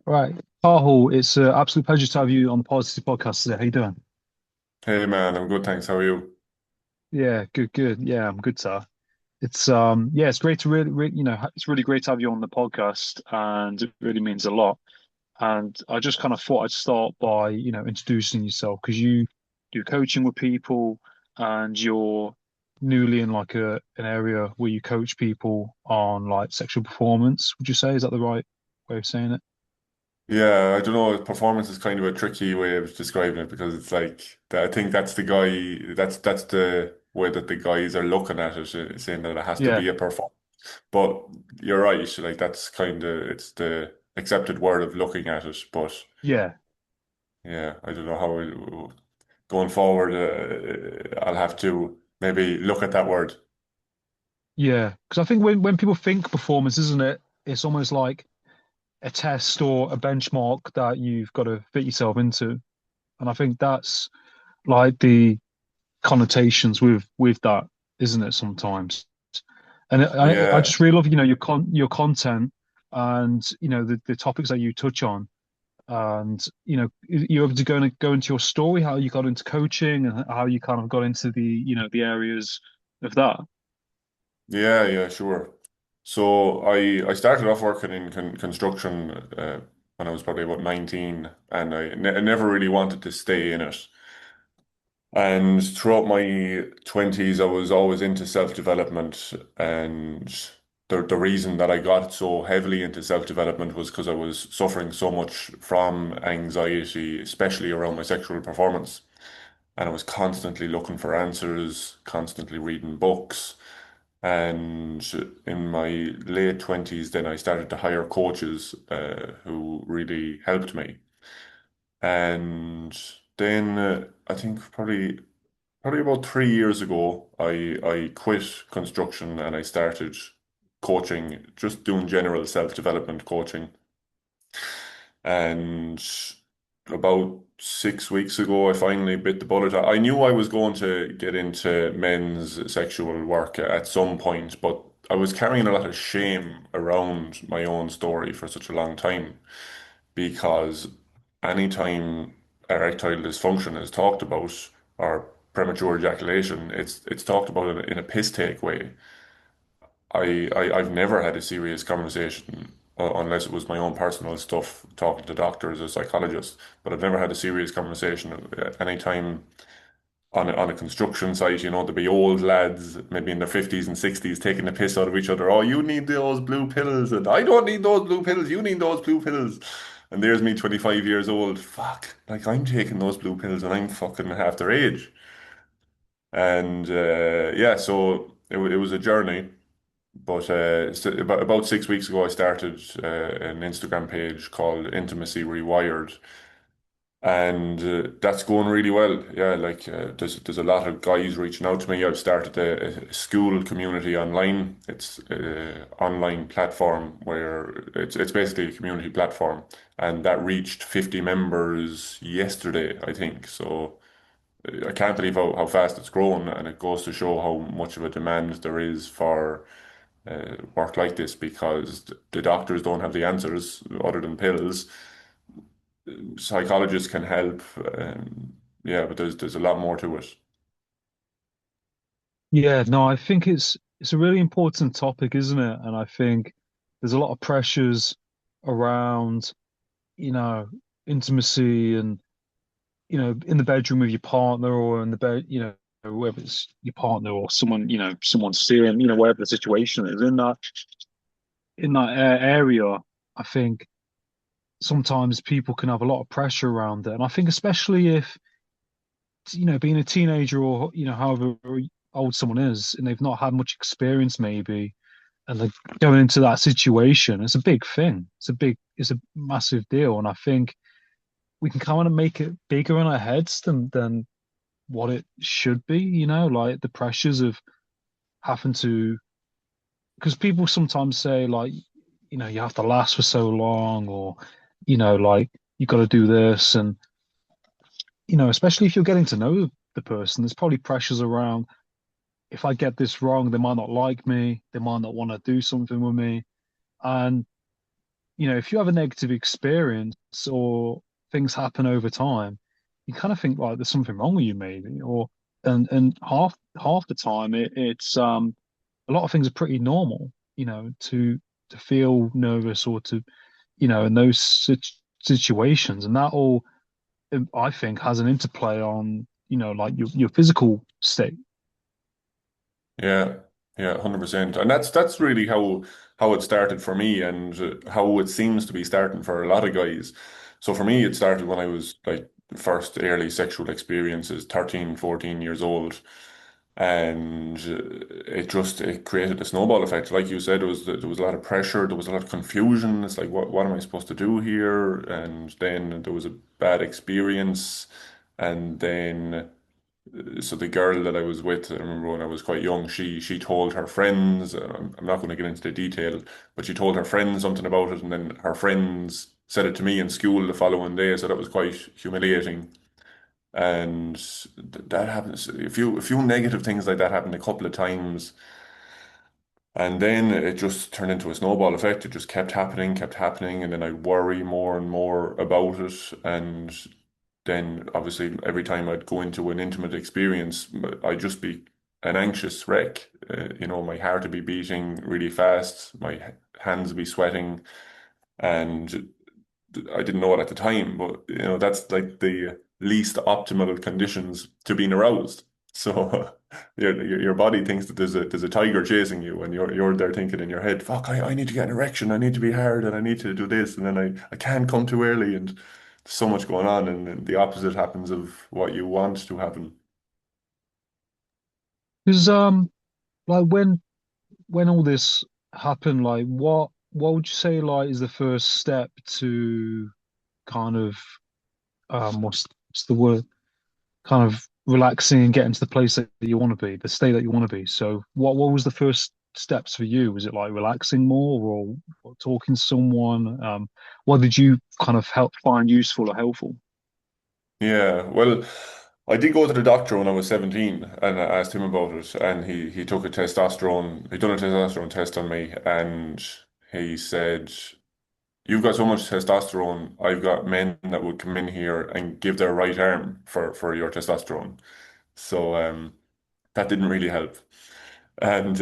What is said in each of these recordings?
Right. Carl, it's an absolute pleasure to have you on the Positive Podcast today. How you doing? Hey man, I'm good, thanks. How are you? Yeah, good, good. Yeah, I'm good, sir. Yeah, it's great to it's really great to have you on the podcast, and it really means a lot. And I just kind of thought I'd start by, introducing yourself because you do coaching with people, and you're newly in like an area where you coach people on like sexual performance. Would you say, is that the right way of saying it? Yeah, I don't know. Performance is kind of a tricky way of describing it because it's like I think that's the guy. That's the way that the guys are looking at it, saying that it has to Yeah, be a performance. But you're right. Like that's kind of it's the accepted word of looking at it. But yeah. yeah, I don't know how going forward. I'll have to maybe look at that word. Yeah, because I think when people think performance, isn't it? It's almost like a test or a benchmark that you've got to fit yourself into, and I think that's like the connotations with that, isn't it? Sometimes, and I Yeah, just really love your content and the topics that you touch on, and you're able to go into your story, how you got into coaching and how you kind of got into the areas of that. yeah, sure. So I started off working in construction when I was probably about 19, and I never really wanted to stay in it. And throughout my 20s, I was always into self-development, and the reason that I got so heavily into self-development was because I was suffering so much from anxiety, especially around my sexual performance. And I was constantly looking for answers, constantly reading books. And in my late 20s, then I started to hire coaches who really helped me. And then I think probably about 3 years ago, I quit construction and I started coaching, just doing general self-development coaching. And about 6 weeks ago, I finally bit the bullet. I knew I was going to get into men's sexual work at some point, but I was carrying a lot of shame around my own story for such a long time because anytime erectile dysfunction is talked about or premature ejaculation, it's talked about in a piss take way. I've never had a serious conversation unless it was my own personal stuff talking to doctors or psychologists, but I've never had a serious conversation anytime on a construction site, there'd be old lads maybe in their 50s and 60s taking the piss out of each other. Oh, you need those blue pills and I don't need those blue pills, you need those blue pills. And there's me 25 years old. Fuck, like I'm taking those blue pills and I'm fucking half their age. And yeah, so it was a journey. But about 6 weeks ago, I started an Instagram page called Intimacy Rewired, and that's going really well. Yeah, like there's a lot of guys reaching out to me. I've started a school community online. It's an online platform where it's basically a community platform, and that reached 50 members yesterday, I think. So I can't believe how fast it's grown, and it goes to show how much of a demand there is for work like this because the doctors don't have the answers other than pills. Psychologists can help, yeah, but there's a lot more to it. Yeah, no, I think it's a really important topic, isn't it? And I think there's a lot of pressures around, you know, intimacy and, in the bedroom with your partner or in the bed, whether it's your partner or someone, someone seeing, whatever the situation is in that area. I think sometimes people can have a lot of pressure around it. And I think especially if, being a teenager or, however old someone is and they've not had much experience maybe and they're going into that situation, it's a big thing. It's a massive deal. And I think we can kind of make it bigger in our heads than what it should be, like the pressures of having to, because people sometimes say like, you have to last for so long or, like you got to do this. And, especially if you're getting to know the person, there's probably pressures around if I get this wrong, they might not like me, they might not want to do something with me. And if you have a negative experience or things happen over time, you kind of think like there's something wrong with you maybe, or and half the time it's a lot of things are pretty normal, to feel nervous or to, in those situations, and that all I think has an interplay on, like your physical state. Yeah, yeah, 100%. And that's really how it started for me and how it seems to be starting for a lot of guys. So for me, it started when I was like first early sexual experiences, 13, 14 years old. And it created a snowball effect. Like you said, there was a lot of pressure, there was a lot of confusion. It's like what am I supposed to do here? And then there was a bad experience, and then so the girl that I was with, I remember when I was quite young, she told her friends. I'm not going to get into the detail, but she told her friends something about it, and then her friends said it to me in school the following day. So that was quite humiliating. And that happens. A few negative things like that happened a couple of times, and then it just turned into a snowball effect. It just kept happening, and then I'd worry more and more about it. And then obviously every time I'd go into an intimate experience, I'd just be an anxious wreck. My heart would be beating really fast, my hands would be sweating, and I didn't know it at the time, but that's like the least optimal conditions to being aroused. So your body thinks that there's a tiger chasing you, and you're there thinking in your head, "Fuck, I need to get an erection, I need to be hard, and I need to do this, and then I can't come too early, and there's so much going on, and the opposite happens of what you want to happen." Because like when all this happened, like what would you say like is the first step to kind of what's the word? Kind of relaxing and getting to the place that you want to be, the state that you want to be. So what was the first steps for you? Was it like relaxing more or talking to someone? What did you kind of help find useful or helpful? Yeah, well, I did go to the doctor when I was 17 and I asked him about it, and he took he done a testosterone test on me, and he said, "You've got so much testosterone, I've got men that would come in here and give their right arm for your testosterone." So that didn't really help. And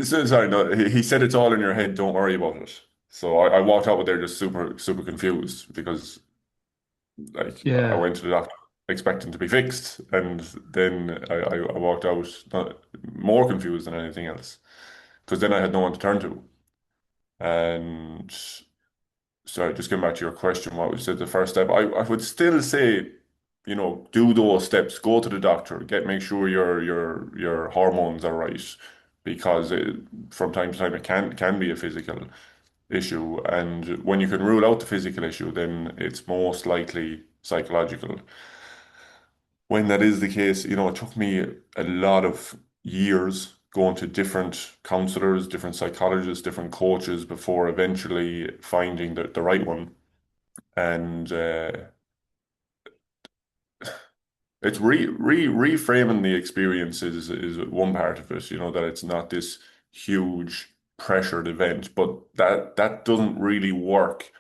sorry, no, he said it's all in your head, don't worry about it. So I walked out with there just super, super confused because like I Yeah. went to the doctor expecting to be fixed, and then I walked out not, more confused than anything else because then I had no one to turn to. And sorry, just getting back to your question, what was the first step? I would still say, do those steps. Go to the doctor. Make sure your hormones are right, because from time to time it can be a physical issue, and when you can rule out the physical issue, then it's most likely psychological. When that is the case, it took me a lot of years going to different counselors, different psychologists, different coaches before eventually finding the right one. And it's reframing the experience is one part of it, that it's not this huge pressured event, but that doesn't really work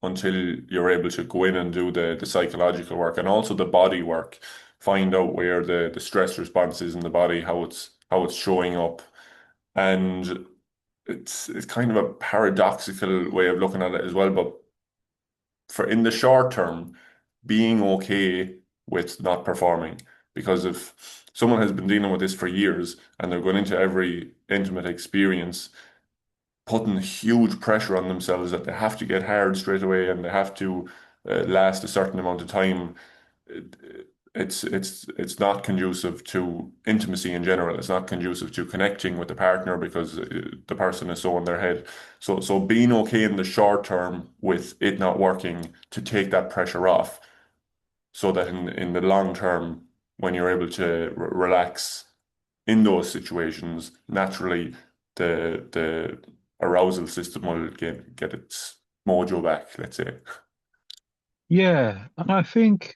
until you're able to go in and do the psychological work and also the body work, find out where the stress response is in the body, how it's showing up. And it's kind of a paradoxical way of looking at it as well, but for in the short term, being okay with not performing. Because if someone has been dealing with this for years and they're going into every intimate experience, putting huge pressure on themselves that they have to get hard straight away and they have to last a certain amount of time, it, it's not conducive to intimacy in general. It's not conducive to connecting with the partner because the person is so in their head. So being okay in the short term with it not working to take that pressure off, so that in the long term, when you're able to relax in those situations, naturally the arousal system will get its mojo back, let's say. Yeah. And I think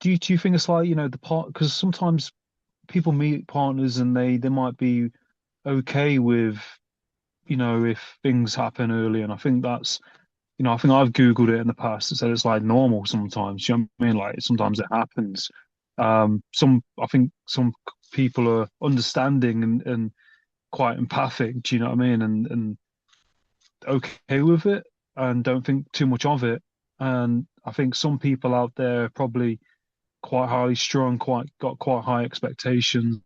do you think it's like, the part because sometimes people meet partners and they might be okay with if things happen early, and I think that's, I think I've Googled it in the past and said it's like normal sometimes. You know what I mean? Like sometimes it happens. I think some people are understanding and quite empathic. Do you know what I mean? And okay with it and don't think too much of it. And I think some people out there probably quite highly strung, quite got quite high expectations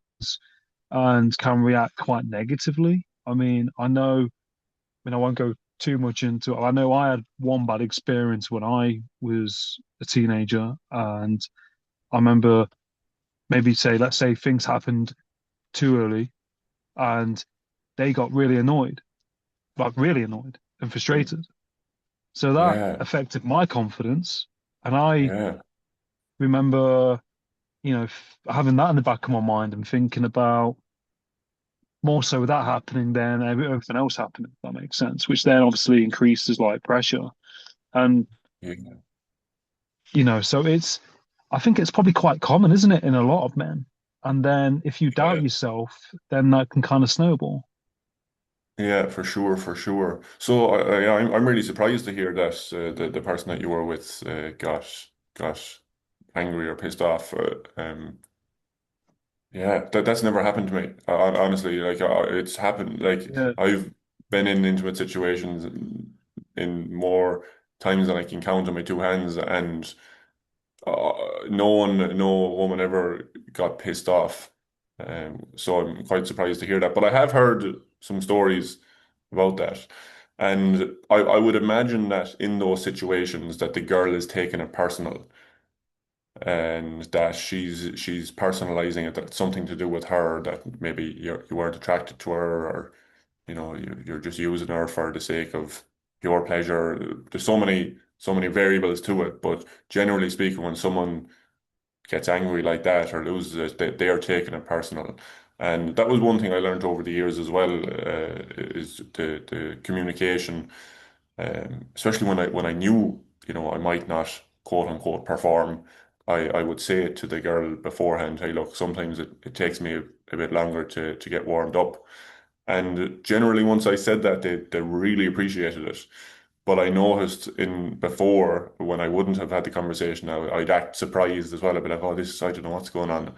and can react quite negatively. I mean, I won't go too much into it. I know I had one bad experience when I was a teenager, and I remember maybe say, let's say things happened too early, and they got really annoyed, like really annoyed and frustrated. So that Yeah, affected my confidence, and I yeah, remember, having that in the back of my mind and thinking about more so that happening than everything else happening, if that makes sense, which then obviously increases like pressure. And, yeah, so I think it's probably quite common, isn't it, in a lot of men? And then if you doubt yeah. yourself, then that can kind of snowball. Yeah, for sure, for sure. So I'm really surprised to hear that the person that you were with got angry or pissed off. Yeah, that's never happened to me. Honestly, like it's happened. Like Yeah. I've been in intimate situations in more times than I can count on my two hands, and no woman ever got pissed off. So I'm quite surprised to hear that. But I have heard some stories about that. And I would imagine that in those situations that the girl is taking it personal and that she's personalizing it, that it's something to do with her, that maybe you weren't attracted to her, or you're just using her for the sake of your pleasure. There's so many variables to it, but generally speaking, when someone gets angry like that or loses it, they are taking it personal. And that was one thing I learned over the years as well, is the communication, especially when I knew, I might not quote unquote perform. I would say it to the girl beforehand, hey, look, sometimes it takes me a bit longer to get warmed up. And generally, once I said that, they really appreciated it. But I noticed in before when I wouldn't have had the conversation, I'd act surprised as well. I'd be like, "Oh, I don't know what's going on."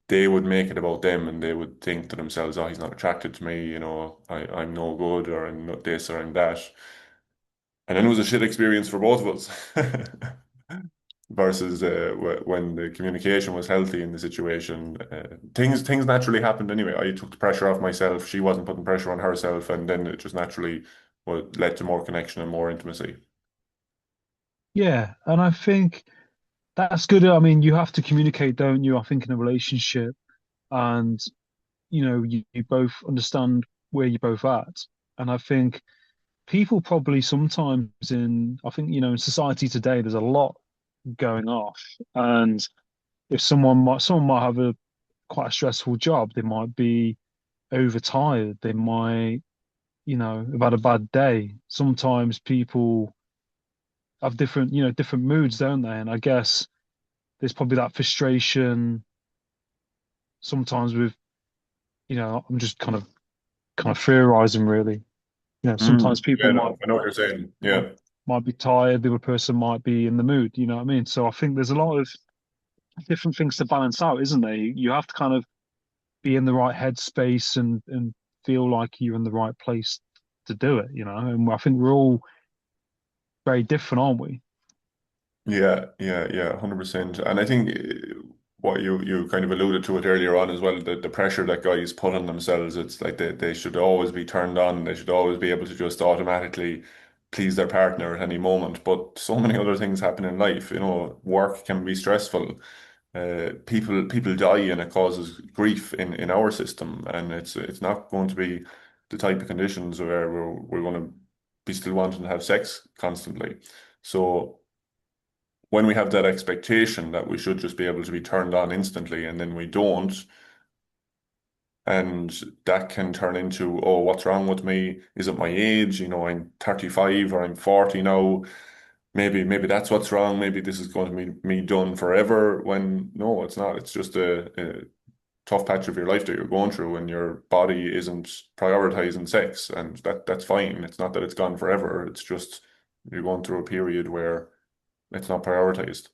They would make it about them, and they would think to themselves, "Oh, he's not attracted to me. I'm no good, or I'm not this, or I'm that." And then it was a shit experience for both of us. Versus when the communication was healthy in the situation, things naturally happened anyway. I took the pressure off myself. She wasn't putting pressure on herself, and then it just naturally led to more connection and more intimacy. Yeah. And I think that's good. I mean, you have to communicate, don't you? I think in a relationship, and you both understand where you're both at. And I think people probably sometimes I think, in society today, there's a lot going off. And if someone might have a quite a stressful job, they might be overtired, they might, have had a bad day. Sometimes people have different moods, don't they? And I guess there's probably that frustration sometimes with, I'm just kind of theorizing really. Sometimes people Yeah, might no, I know what you're saying. might Yeah. might be tired, the other person might be in the mood, you know what I mean? So I think there's a lot of different things to balance out, isn't there? You have to kind of be in the right headspace and feel like you're in the right place to do it, And I think we're all very different, aren't we? Yeah, yeah, yeah, 100%. And I think what you kind of alluded to it earlier on as well, the pressure that guys put on themselves, it's like they should always be turned on. They should always be able to just automatically please their partner at any moment. But so many other things happen in life. Work can be stressful. People die and it causes grief in our system. And it's not going to be the type of conditions where we're going to be still wanting to have sex constantly. So when we have that expectation that we should just be able to be turned on instantly and then we don't, and that can turn into, oh, what's wrong with me? Is it my age? I'm 35 or I'm 40 now. Maybe that's what's wrong. Maybe this is going to be me done forever. When no, it's not. It's just a tough patch of your life that you're going through and your body isn't prioritizing sex, and that's fine. It's not that it's gone forever. It's just you're going through a period where it's not prioritized.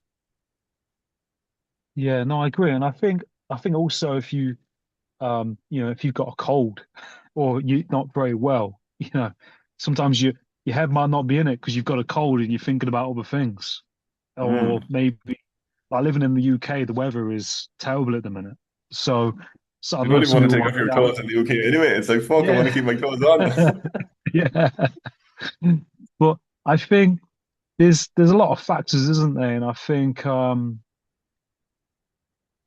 Yeah, no, I agree. And I think also if if you've got a cold or you're not very well, sometimes your head might not be in it because you've got a cold and you're thinking about other things. Or Mm. maybe like living in the UK, the weather is terrible at the minute. So, so I You know don't even some want to people take might off be your out. clothes in the UK anyway. It's like, fuck, I want Yeah. to keep my clothes on. Yeah. But I think there's a lot of factors, isn't there? And I think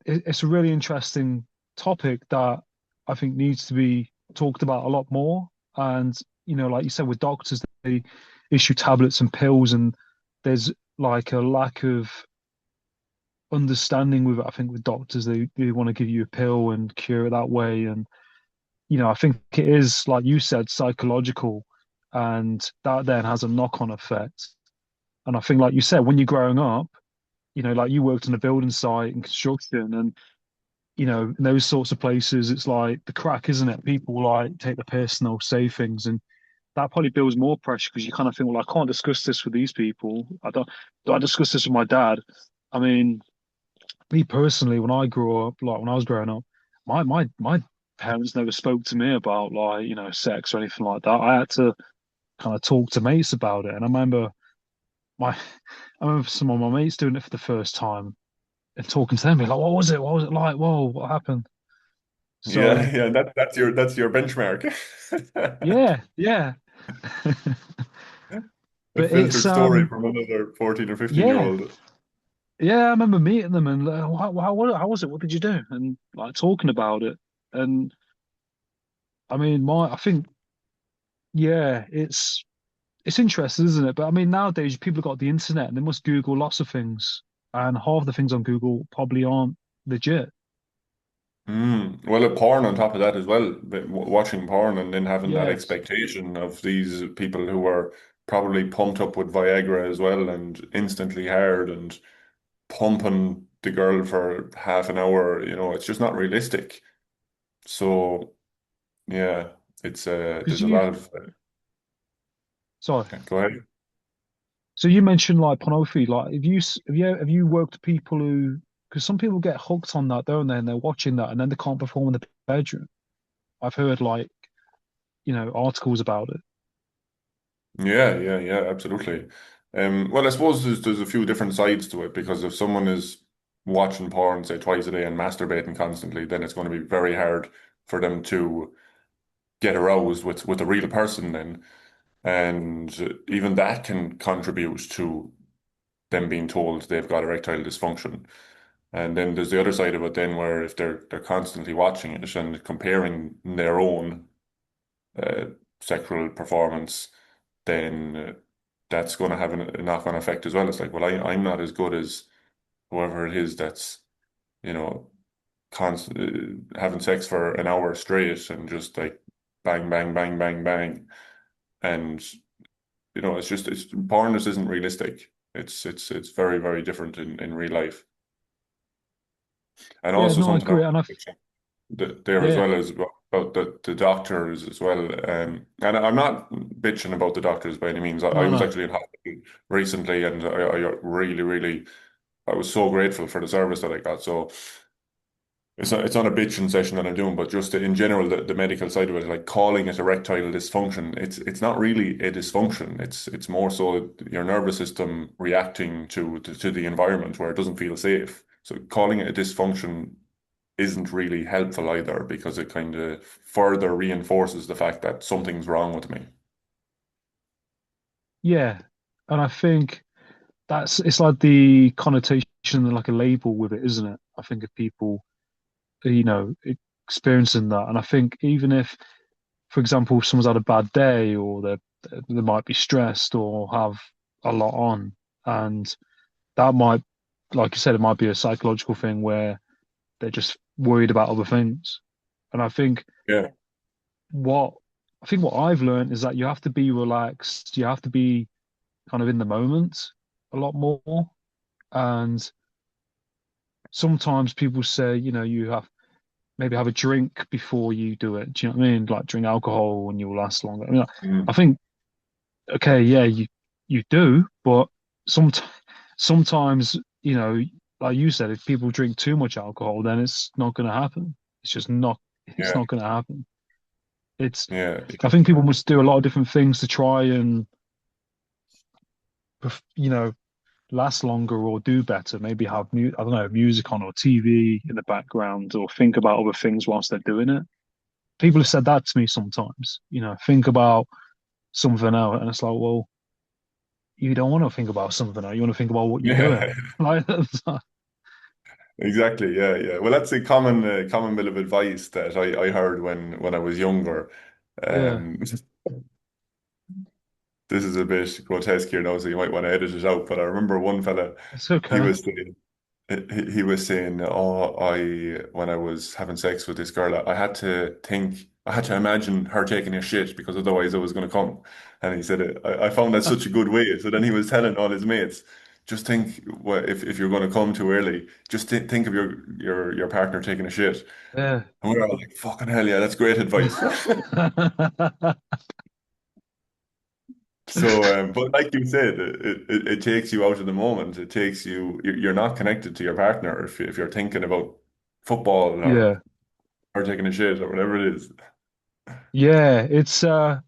it's a really interesting topic that I think needs to be talked about a lot more. And, like you said, with doctors, they issue tablets and pills, and there's like a lack of understanding with it. I think with doctors, they want to give you a pill and cure it that way. And, I think it is, like you said, psychological. And that then has a knock-on effect. And I think, like you said, when you're growing up, like you worked on a building site in construction, and in those sorts of places, it's like the crack, isn't it? People like take the piss and they'll say things, and that probably builds more pressure because you kind of think, well, I can't discuss this with these people. Do I discuss this with my dad? I mean, me personally, when I grew up, like when I was growing up, my parents never spoke to me about like, sex or anything like that. I had to kind of talk to mates about it. And my I remember some of my mates doing it for the first time and talking to them, being like, what was it? What was it like? Whoa, what happened? Yeah, So yeah, that's your benchmark. yeah, yeah. A But it's filtered story from another 14 or 15 year yeah, old. yeah, I remember meeting them and how was it? What did you do? And like talking about it. And I mean, I think, yeah, it's interesting, isn't it? But I mean, nowadays people have got the internet and they must Google lots of things, and half the things on Google probably aren't legit. Well, a porn on top of that as well, but watching porn and then having that Yes, expectation of these people who are probably pumped up with Viagra as well and instantly hard and pumping the girl for half an hour, it's just not realistic. So, yeah, because there's a lot of, sorry. go ahead. So you mentioned like pornography. Like, have you worked with people who? Because some people get hooked on that, don't they? And they're watching that, and then they can't perform in the bedroom. I've heard like articles about it. Yeah, yeah, yeah, absolutely. Well, I suppose there's a few different sides to it because if someone is watching porn, say twice a day and masturbating constantly, then it's going to be very hard for them to get aroused with a real person then. And even that can contribute to them being told they've got erectile dysfunction. And then there's the other side of it then where if they're constantly watching it and comparing their own uh, sexual performance, then that's going to have a knock-on effect as well. It's like, well, I'm not as good as whoever it is that's, you know, having sex for an hour straight and just like bang, bang, bang, bang, bang. And, it's porn just isn't realistic. It's very, very different in real life. And Yeah, also no, I something I agree, want and to mention there as yeah, well as about the doctors as well. And I'm not bitching about the doctors by any means. I no, was no, actually in hospital recently, and I really, really, I was so grateful for the service that I got. So it's not a bitching session that I'm doing, but just in general, the medical side of it, like calling it erectile dysfunction, it's not really a dysfunction. It's more so your nervous system reacting to the environment where it doesn't feel safe. So calling it a dysfunction isn't really helpful either because it kind of further reinforces the fact that something's wrong with me. yeah, and I think it's like the connotation, like a label with it, isn't it? I think if people, you know, experiencing that, and I think even if, for example, if someone's had a bad day or they might be stressed or have a lot on, and that might, like you said, it might be a psychological thing where they're just worried about other things. And Yeah, what what I've learned is that you have to be relaxed, you have to be kind of in the moment a lot more. And sometimes people say, maybe have a drink before you do it. Do you know what I mean? Like drink alcohol and you'll last longer. I mean, I Mm. think okay, yeah, you do, but sometimes sometimes like you said, if people drink too much alcohol, then it's not going to happen. It's just not. It's Yeah, not going to happen. It's. yeah, I think people must do a lot of different things to try and last longer or do better. Maybe have I don't know, music on or TV in the background, or think about other things whilst they're doing it. People have said that to me sometimes. Think about something else, and it's like, well, you don't want to think about something else. You want to think about what you're doing. yeah. Like, Exactly. Yeah, yeah. Well, that's a common bit of advice that I heard when I was younger. yeah, This is a bit grotesque here now, so you might want to edit it out. But I remember one fella, it's he okay. was saying, he was saying, "Oh, when I was having sex with this girl, I had to imagine her taking a shit because otherwise I was going to come." And he said, I found that such a good way. So then he was telling all his mates, just think, well, if you're going to come too early, just think of your partner taking a shit." Yeah. And we were all like, "Fucking hell, yeah, that's great advice." So, but like you said, it takes you out of the moment. It takes you're not connected to your partner if you're thinking about football Yeah. or taking a shit or whatever it is. Yeah. It's that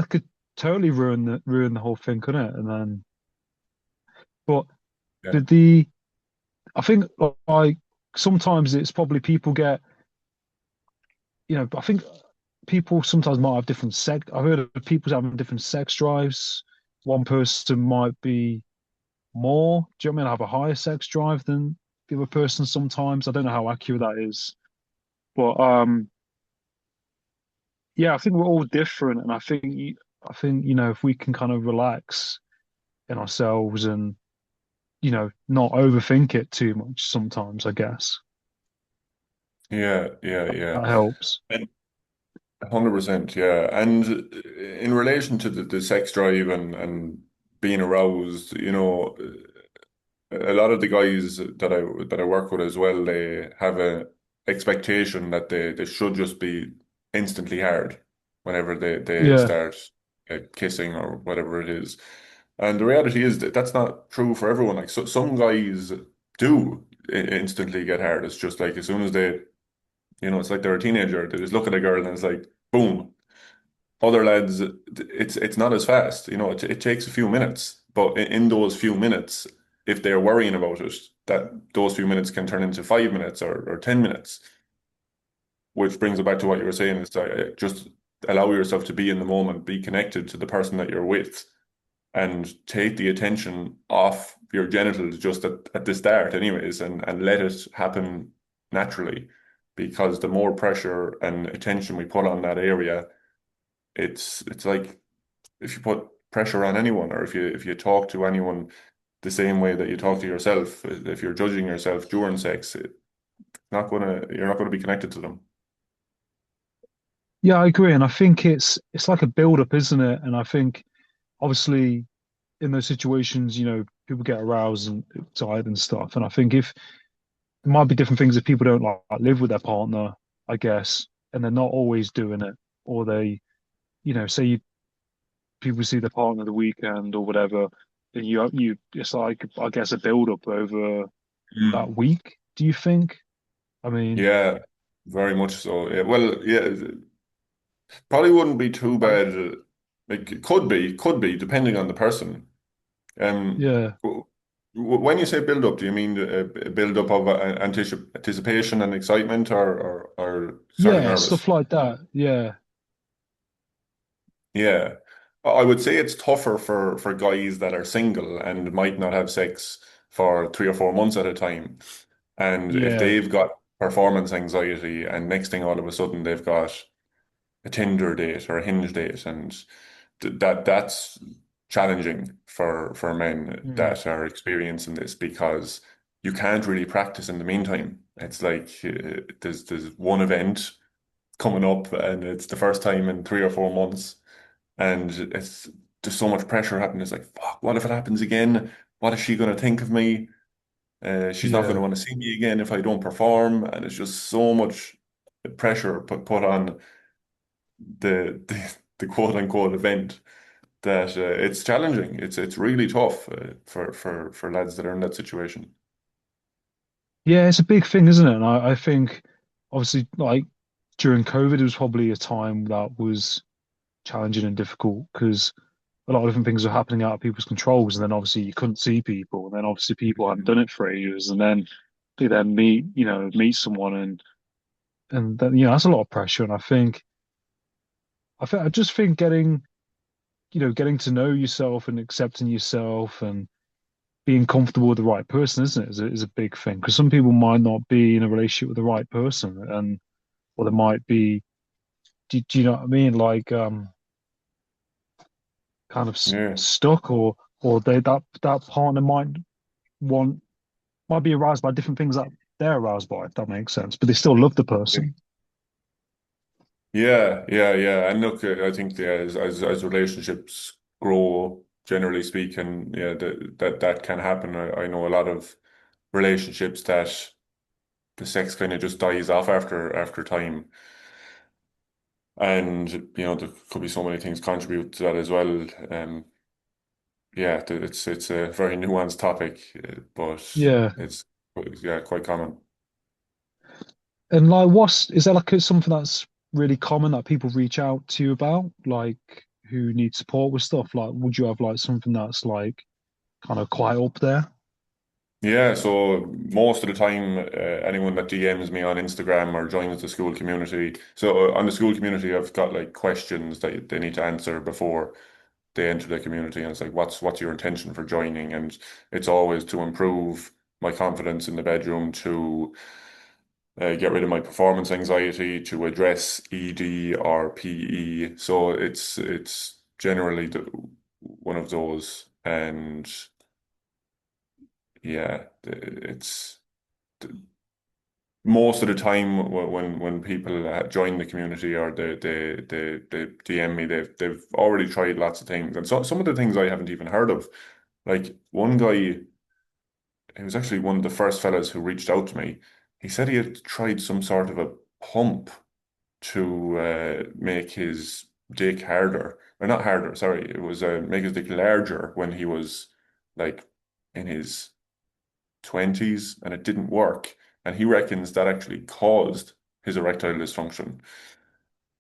could totally ruin the whole thing, couldn't it? And then, but Yeah. the I think like sometimes it's probably people get I think people sometimes might have different sex. I've heard of people having different sex drives. One person might be more. Do you know what I mean? Have a higher sex drive than the other person sometimes. I don't know how accurate that is, but yeah, I think we're all different, and I think if we can kind of relax in ourselves and not overthink it too much, sometimes I guess Yeah, yeah, yeah. that helps. And 100%, yeah. And in relation to the sex drive and being aroused, a lot of the guys that I work with as well, they have a expectation that they should just be instantly hard whenever they Yeah, start kissing or whatever it is. And the reality is that that's not true for everyone. Like some guys do instantly get hard. It's just like as soon as it's like they're a teenager, they just look at a girl and it's like boom. Other lads, it's not as fast. It takes a few minutes, but in those few minutes, if they're worrying about it, that those few minutes can turn into 5 minutes or 10 minutes, which brings it back to what you were saying is that just allow yourself to be in the moment, be connected to the person that you're with, and take the attention off your genitals just at the start, anyways, and let it happen naturally. Because the more pressure and attention we put on that area, it's like if you put pressure on anyone or if you talk to anyone the same way that you talk to yourself, if you're judging yourself during sex, you're not gonna be connected to them. yeah, I agree, and I think it's like a build up, isn't it? And I think obviously in those situations, people get aroused and excited and stuff, and I think if it might be different things if people don't like live with their partner, I guess, and they're not always doing it, or they, say people see their partner the weekend or whatever, and it's like I guess a build up over Mm. that week. Do you think? I mean, Yeah, very much so. Yeah. Well, yeah, probably wouldn't be too I, bad. Like it could be, depending on the person. Um, yeah, when you say build up, do you mean a build up of anticipation and excitement, or sort of yeah, nervous? stuff like that. Yeah, Yeah, I would say it's tougher for guys that are single and might not have sex for 3 or 4 months at a time. And if yeah, they've got performance anxiety, and next thing all of a sudden they've got a Tinder date or a Hinge date, and that's challenging for men mm, that are experiencing this because you can't really practice in the meantime. It's like there's one event coming up, and it's the first time in 3 or 4 months, and it's there's so much pressure happening. It's like, fuck, what if it happens again? What is she going to think of me? She's not going to yeah, want to see me again if I don't perform, and it's just so much. pressure put on the quote unquote event that it's challenging. It's really tough for lads that are in that situation. Yeah, it's a big thing, isn't it? And I think obviously like during COVID, it was probably a time that was challenging and difficult because a lot of different things were happening out of people's controls, and then obviously you couldn't see people, and then obviously people hadn't done it for ages, and then they then meet someone, and then that's a lot of pressure. And I just think getting to know yourself and accepting yourself and being comfortable with the right person, isn't it, is a big thing because some people might not be in a relationship with the right person, and or they might be. Do you know what I mean? Like kind of Yeah. stuck, or that partner might be aroused by different things that they're aroused by, if that makes sense. But they still love the person. Yeah. And look, I think as relationships grow, generally speaking, yeah, that can happen. I know a lot of relationships that the sex kind of just dies off after time, and there could be so many things contribute to that as well. Yeah, it's a very nuanced topic, but Yeah. it's yeah quite common. And like, is that like something that's really common that people reach out to you about, like who need support with stuff? Like, would you have like something that's like kind of quite up there? Yeah, so most of the time, anyone that DMs me on Instagram or joins the school community. So on the school community, I've got like questions that they need to answer before they enter the community, and it's like, what's your intention for joining? And it's always to improve my confidence in the bedroom, to get rid of my performance anxiety, to address ED or PE. So it's generally one of those, and yeah, it's most of the time when people join the community or they DM me, they've already tried lots of things, and so some of the things I haven't even heard of. Like one guy, he was actually one of the first fellas who reached out to me. He said he had tried some sort of a pump to make his dick harder, or not harder. Sorry, it was make his dick larger when he was like in his 20s, and it didn't work. And he reckons that actually caused his erectile dysfunction.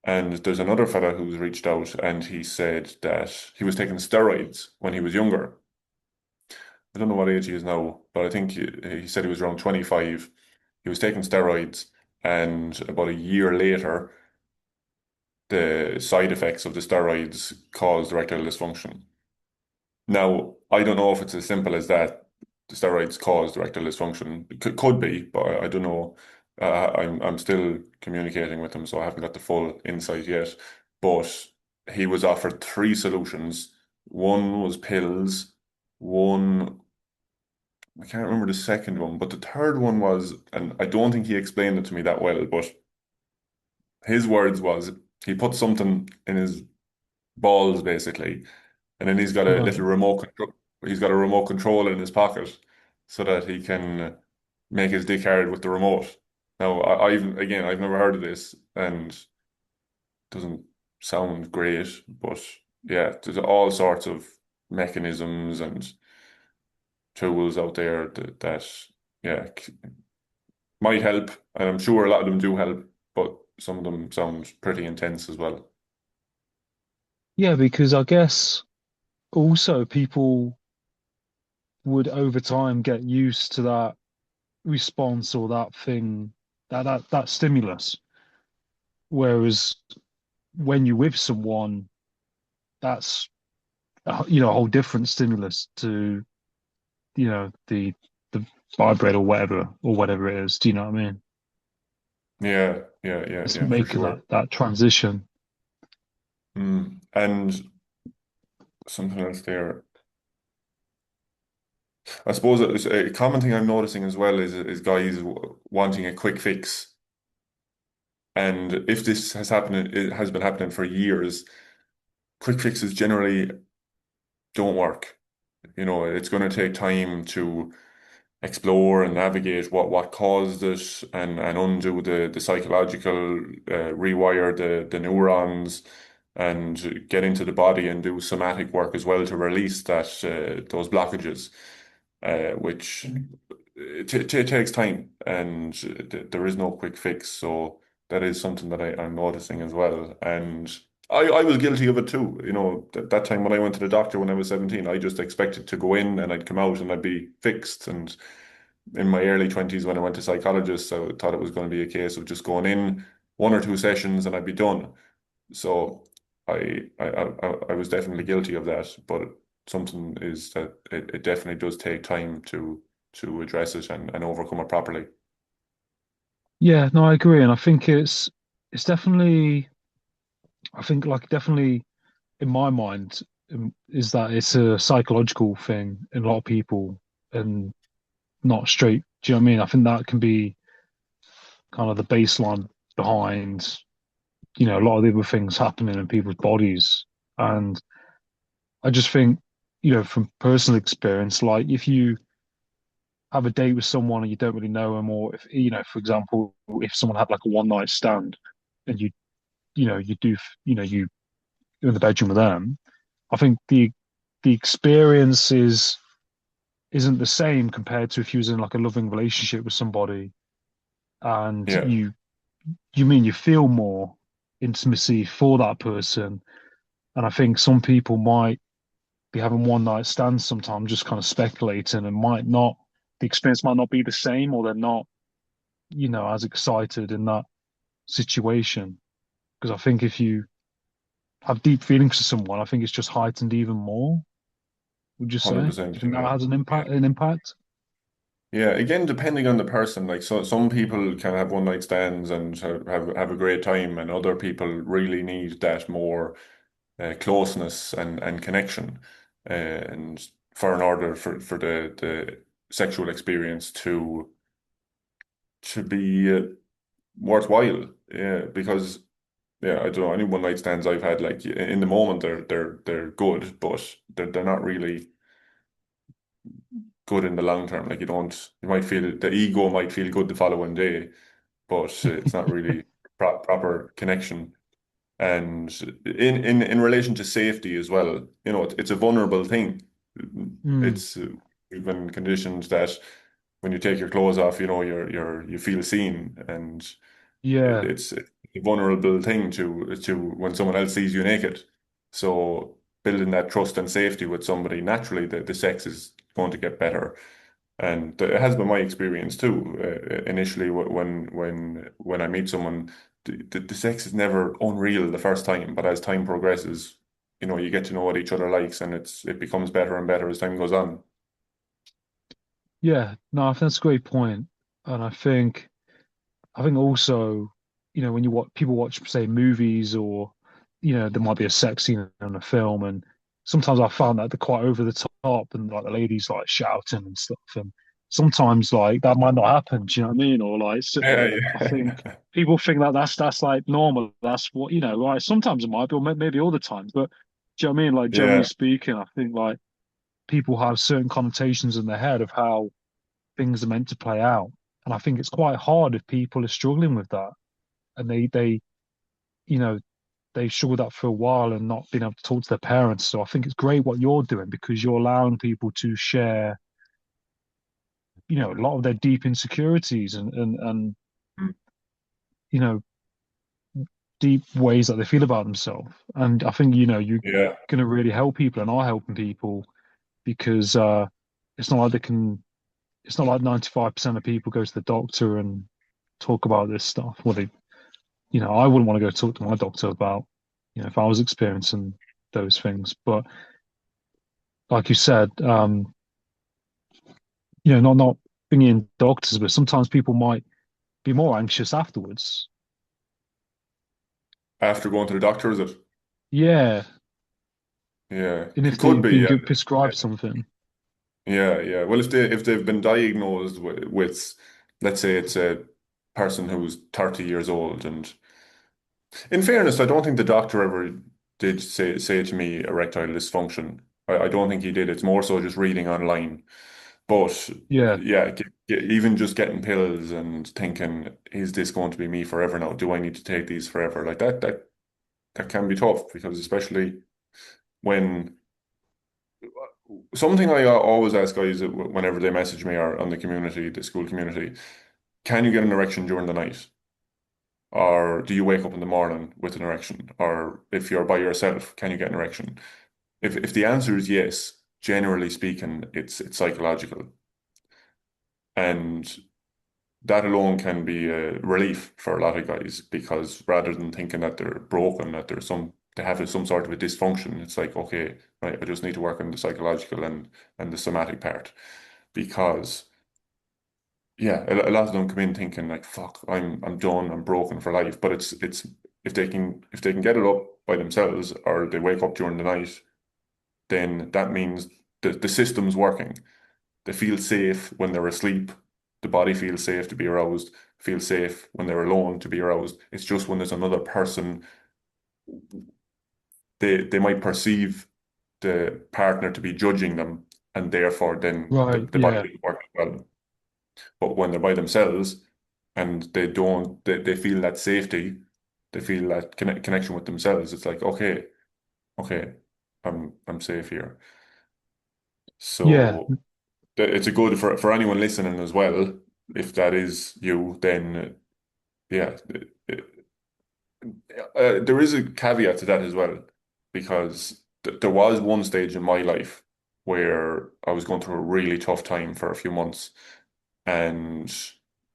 And there's another fella who's reached out and he said that he was taking steroids when he was younger. I don't know what age he is now, but I think he said he was around 25. He was taking steroids, and about a year later, the side effects of the steroids caused erectile dysfunction. Now, I don't know if it's as simple as that. The steroids cause erectile dysfunction. It could be, but I don't know. I'm still communicating with him, so I haven't got the full insight yet. But he was offered three solutions. One was pills. One, I can't remember the second one, but the third one was, and I don't think he explained it to me that well, but his words was he put something in his balls basically, and then he's got a little Right. remote control. He's got a remote control in his pocket so that he can make his dick hard with the remote. Now, I've never heard of this, and it doesn't sound great, but yeah, there's all sorts of mechanisms and tools out there that yeah might help, and I'm sure a lot of them do help, but some of them sound pretty intense as well. Yeah, because I guess also people would over time get used to that response or that thing, that stimulus. Whereas when you're with someone, that's a whole different stimulus to the vibrate or whatever it is. Do you know what I mean? It's Yeah, for making sure. that transition. And something else there. I suppose it's a common thing I'm noticing as well is guys wanting a quick fix. And if this has happened, it has been happening for years, quick fixes generally don't work. It's going to take time to explore and navigate what caused it, and undo the psychological, rewire the neurons, and get into the body and do somatic work as well to release those blockages, which takes time, and there is no quick fix. So that is something that I'm noticing as well. And I was guilty of it too. That time when I went to the doctor when I was 17, I just expected to go in and I'd come out and I'd be fixed. And in my early 20s, when I went to psychologists, I thought it was going to be a case of just going in 1 or 2 sessions and I'd be done. So I was definitely guilty of that. But something is that it definitely does take time to address it and overcome it properly. Yeah, no, I agree, and I think it's definitely, I think like definitely in my mind, is that it's a psychological thing in a lot of people and not straight. Do you know what I mean? I think that can be kind of the baseline behind, a lot of the other things happening in people's bodies. And I just think, from personal experience, like if you have a date with someone and you don't really know them, or if, for example, if someone had like a one night stand and you do, you're in the bedroom with them, I think the experience isn't the same compared to if you was in like a loving relationship with somebody and Yeah, you feel more intimacy for that person. And I think some people might be having one night stands sometimes, just kind of speculating, and might not, the experience might not be the same, or they're not, as excited in that situation. Because I think if you have deep feelings for someone, I think it's just heightened even more. Would you say? Do you 100%. think that Yeah. has an Yeah. impact? An impact? Yeah, again, depending on the person, like some people can have one night stands and have a great time, and other people really need that more closeness and connection, and for in order for the sexual experience to be worthwhile. Yeah, because yeah, I don't know, any one night stands I've had, like in the moment they're good, but they're not really good in the long term. Like you might feel the ego might feel good the following day, but it's not really proper connection. And in relation to safety as well, it's a vulnerable thing. Mm, It's we've been conditioned that when you take your clothes off, you feel seen, and yeah, it's a vulnerable thing to when someone else sees you naked. So building that trust and safety with somebody, naturally the sex is going to get better. And it has been my experience too. Initially, when I meet someone, the sex is never unreal the first time, but as time progresses, you get to know what each other likes, and it becomes better and better as time goes on. yeah. No, I think that's a great point. And I think also, when you watch people watch, say, movies, or there might be a sex scene in a film, and sometimes I found that they're quite over the top, and like the ladies like shouting and stuff, and sometimes like that might not happen. Do you know what I mean? Or like, so, Yeah, I think yeah. people think that that's like normal. That's what right? Sometimes it might be, or maybe all the time, but do you know what I mean? Like generally Yeah, speaking, I think like people have certain connotations in their head of how things are meant to play out. And I think it's quite hard if people are struggling with that and you know, they struggled that for a while and not being able to talk to their parents. So I think it's great what you're doing because you're allowing people to share, a lot of their deep insecurities and you know, deep ways that they feel about themselves. And I think, you're yeah, going to really help people and are helping people because it's not like they can, it's not like 95% of people go to the doctor and talk about this stuff. Well, I wouldn't want to go talk to my doctor about, if I was experiencing those things. But like you said, not bringing in doctors, but sometimes people might be more anxious afterwards. after going to the doctor, is it? Yeah, Yeah, and if could they've be. been Yeah, prescribed something. yeah, yeah. Well, if they've been diagnosed with, let's say it's a person who's 30 years old, and in fairness, I don't think the doctor ever did say to me erectile dysfunction. I don't think he did. It's more so just reading online. But Yeah, yeah, even just getting pills and thinking, is this going to be me forever now? Do I need to take these forever? Like that can be tough because especially when something I always ask guys whenever they message me or on the community, the school community, can you get an erection during the night? Or do you wake up in the morning with an erection? Or if you're by yourself, can you get an erection? If the answer is yes, generally speaking, it's psychological. And that alone can be a relief for a lot of guys because rather than thinking that they're broken, that there's they have some sort of a dysfunction, it's like, okay, right, I just need to work on the psychological and the somatic part. Because yeah, a lot of them come in thinking like, fuck, I'm done, I'm broken for life. But it's if they can get it up by themselves or they wake up during the night, then that means the system's working. They feel safe when they're asleep. The body feels safe to be aroused, feels safe when they're alone to be aroused. It's just when there's another person, they might perceive the partner to be judging them, and therefore then right. the body Yeah, doesn't work well. But when they're by themselves and they feel that safety, they feel that connection with themselves. It's like, okay, I'm safe here. yeah, So it's a good for anyone listening as well. If that is you, then yeah, there is a caveat to that as well, because there was one stage in my life where I was going through a really tough time for a few months, and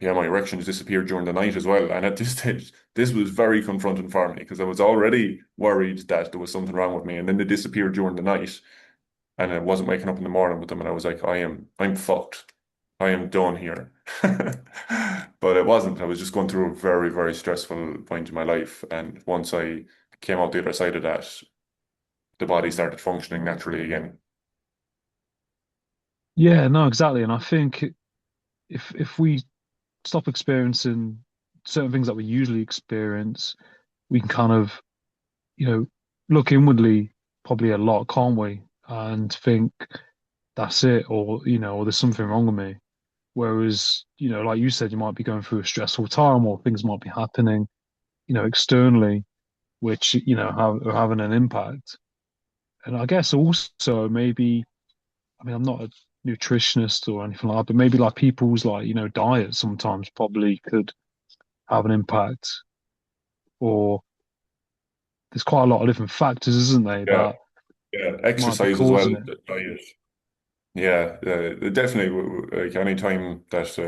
yeah, my erections disappeared during the night as well. And at this stage, this was very confronting for me because I was already worried that there was something wrong with me, and then they disappeared during the night and I wasn't waking up in the morning with them, and I was like, I'm fucked. I am done here. But it wasn't. I was just going through a very, very stressful point in my life. And once I came out the other side of that, the body started functioning naturally again. yeah. No, exactly. And I think if we stop experiencing certain things that we usually experience, we can kind of, you know, look inwardly probably a lot, can't we? And think that's it, or or there's something wrong with me. Whereas, like you said, you might be going through a stressful time, or things might be happening, externally, which are having an impact. And I guess also maybe, I mean, I'm not a nutritionist or anything like that, but maybe like people's like diet sometimes probably could have an impact, or there's quite a lot of different factors, isn't there, Yeah, that yeah. might be Exercise as well, causing it. the diet. Yeah, definitely. Like any time that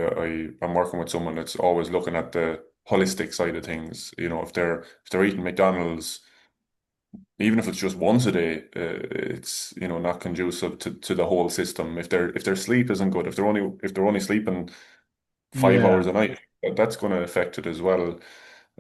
I'm working with someone, it's always looking at the holistic side of things. You know, if they're eating McDonald's, even if it's just once a day, it's not conducive to the whole system. If their sleep isn't good, if they're only sleeping 5 hours Yeah, a night, that's going to affect it as well.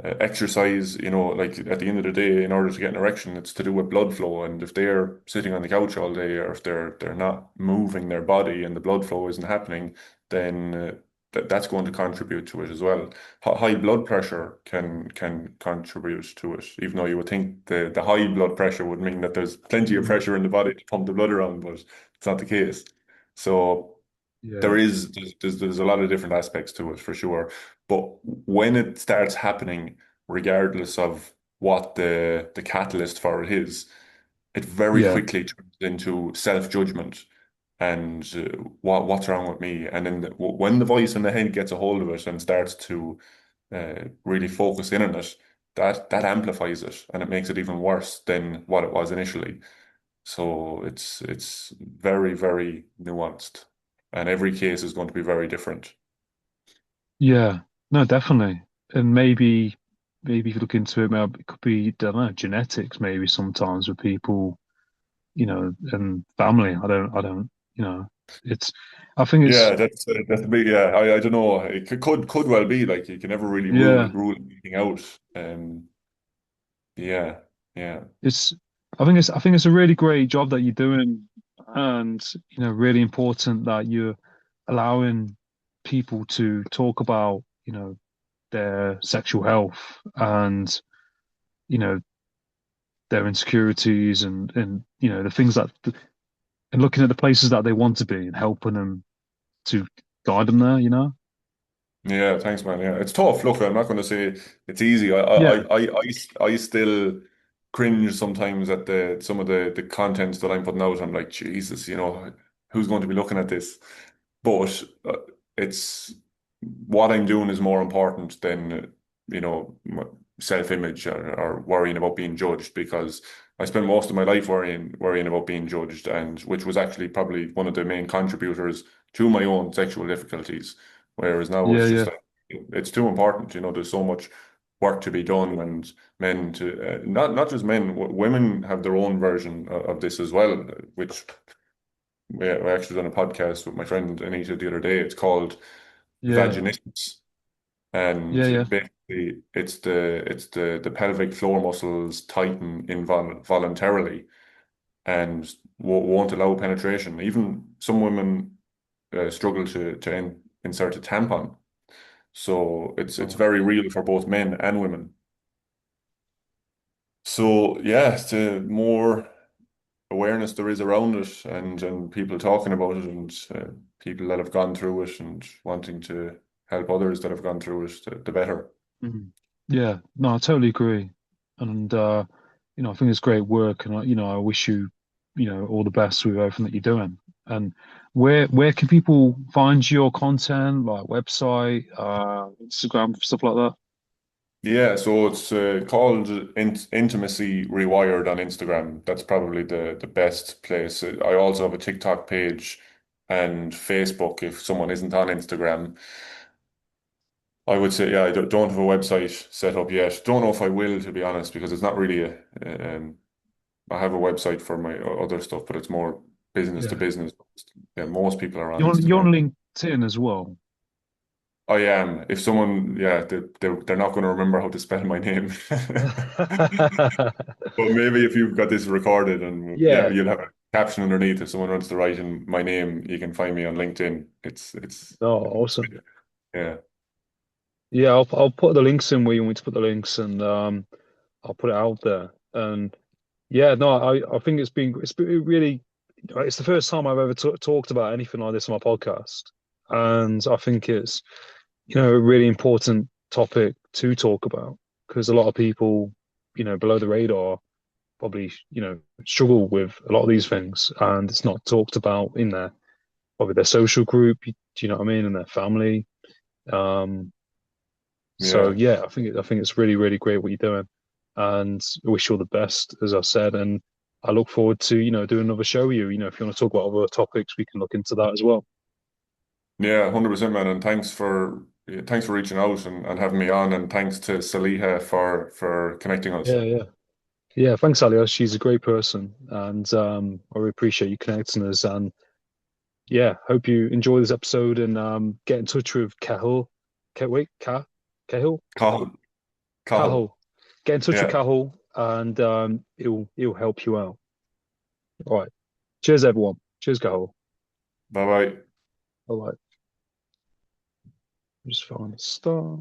Exercise, like at the end of the day, in order to get an erection, it's to do with blood flow. And if they're sitting on the couch all day, or if they're not moving their body and the blood flow isn't happening, then that's going to contribute to it as well. High blood pressure can contribute to it, even though you would think the high blood pressure would mean that there's plenty of mm, pressure in the body to pump the blood around, but it's not the case. So yeah, there's a lot of different aspects to it for sure. But when it starts happening, regardless of what the catalyst for it is, it very yeah, quickly turns into self-judgment and what's wrong with me? And then when the voice in the head gets a hold of it and starts to really focus in on it, that amplifies it and it makes it even worse than what it was initially. So it's very, very nuanced, and every case is going to be very different. yeah. No, definitely. And maybe if you look into it, maybe it could be, don't know, genetics maybe sometimes with people, and family. I don't, it's, I think it's, Yeah, that's a big yeah. I don't know. It could well be like you can never really yeah, rule anything out. Yeah, yeah, it's, I think it's a really great job that you're doing, and really important that you're allowing people to talk about, their sexual health and you know their insecurities and the things that and looking at the places that they want to be and helping them. to guide them there, you know? Yeah, thanks, man. Yeah, it's tough. Look, I'm not going to say it's easy. Yeah, I still cringe sometimes at the some of the contents that I'm putting out. I'm like, Jesus, who's going to be looking at this? But it's what I'm doing is more important than self-image or worrying about being judged because I spent most of my life worrying about being judged, and which was actually probably one of the main contributors to my own sexual difficulties. Whereas now yeah, it's just yeah, like it's too important. There's so much work to be done, and men to not just men, women have their own version of this as well, which we actually done a podcast with my friend Anita the other day. It's called yeah, vaginismus, and yeah, yeah. basically it's the pelvic floor muscles tighten involuntarily and won't allow penetration. Even some women struggle to insert a tampon. So it's Oh. very real for both men and women. So yeah, the more awareness there is around it and people talking about it and people that have gone through it and wanting to help others that have gone through it, the better. Mhm. Yeah, no, I totally agree. And I think it's great work and I wish you, all the best with everything that you're doing. And where can people find your content, like website, Instagram, stuff like that? Yeah, so it's called Intimacy Rewired on Instagram. That's probably the best place. I also have a TikTok page and Facebook if someone isn't on Instagram. I would say, yeah, I don't have a website set up yet. Don't know if I will, to be honest, because it's not really I have a website for my other stuff, but it's more business to Yeah. business. Yeah, most people are on You're on Instagram. LinkedIn as well. I am. If someone, yeah, they're not going to remember how to spell my name. But maybe if you've got this recorded and yeah, Yeah. you'll have a caption underneath. If someone wants to write in my name, you can find me on LinkedIn. Oh, awesome. Yeah. Yeah, I'll put the links in where you want me to put the links and I'll put it out there. And yeah, no, I think it's been really it's the first time I've ever t talked about anything like this on my podcast, and I think it's a really important topic to talk about because a lot of people below the radar probably struggle with a lot of these things, and it's not talked about in their probably their social group. Do you know what I mean? And their family. Um, so Yeah. yeah, I think it's really really great what you're doing, and I wish you all the best, as I said, and I look forward to doing another show with you. If you want to talk about other topics, we can look into that as well. Yeah, 100%, man. And thanks for reaching out and having me on. And thanks to Saliha for connecting us. Yeah, yeah, yeah. Thanks, Alia. She's a great person, and I really appreciate you connecting us. And yeah, hope you enjoy this episode and get in touch with Cahul. Wait, Cahul, Cahill. Cahill. Cahul. Get in touch with Yeah. Cahul, and he'll help you out. All right. Cheers, everyone. Cheers, Cahul. Bye bye. All right. Just find the star.